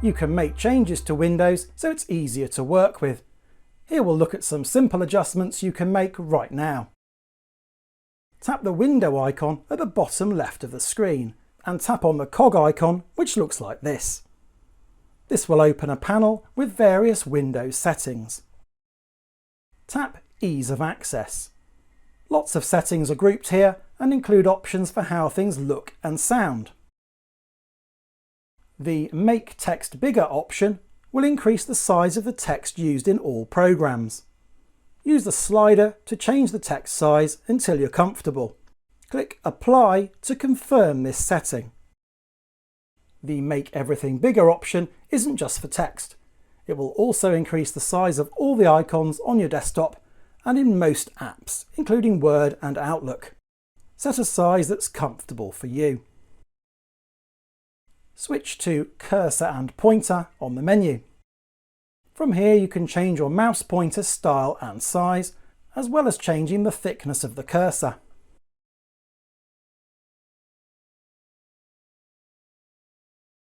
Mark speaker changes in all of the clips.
Speaker 1: You can make changes to Windows so it's easier to work with. Here we'll look at some simple adjustments you can make right now. Tap the window icon at the bottom left of the screen and tap on the cog icon, which looks like this. This will open a panel with various Windows settings. Tap Ease of Access. Lots of settings are grouped here and include options for how things look and sound. The Make Text Bigger option will increase the size of the text used in all programs. Use the slider to change the text size until you're comfortable. Click Apply to confirm this setting. The Make Everything Bigger option isn't just for text. It will also increase the size of all the icons on your desktop and in most apps, including Word and Outlook. Set a size that's comfortable for you. Switch to Cursor and Pointer on the menu. From here you can change your mouse pointer style and size, as well as changing the thickness of the cursor.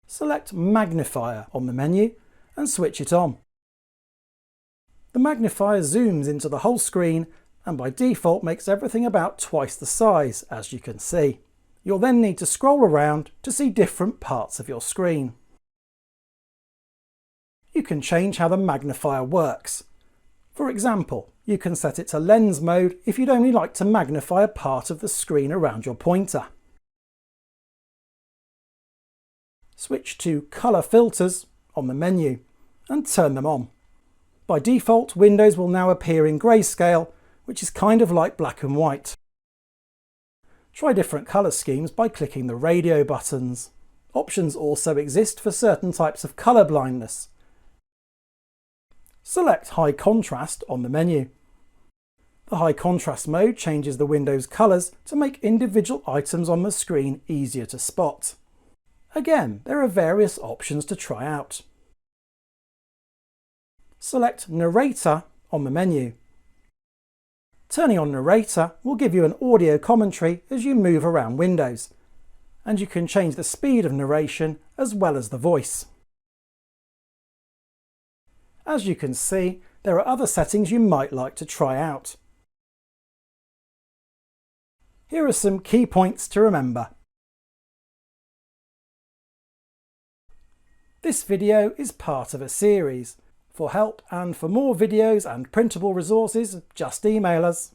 Speaker 1: Select Magnifier on the menu and switch it on. The magnifier zooms into the whole screen and by default makes everything about twice the size, as you can see. You'll then need to scroll around to see different parts of your screen. You can change how the magnifier works. For example, you can set it to lens mode if you'd only like to magnify a part of the screen around your pointer. Switch to Colour Filters on the menu and turn them on. By default, Windows will now appear in grayscale, which is kind of like black and white. Try different colour schemes by clicking the radio buttons. Options also exist for certain types of colour blindness. Select High Contrast on the menu. The High Contrast mode changes the Windows colours to make individual items on the screen easier to spot. Again, there are various options to try out. Select Narrator on the menu. Turning on Narrator will give you an audio commentary as you move around Windows, and you can change the speed of narration as well as the voice. As you can see, there are other settings you might like to try out. Here are some key points to remember. This video is part of a series. For help and for more videos and printable resources, just email us.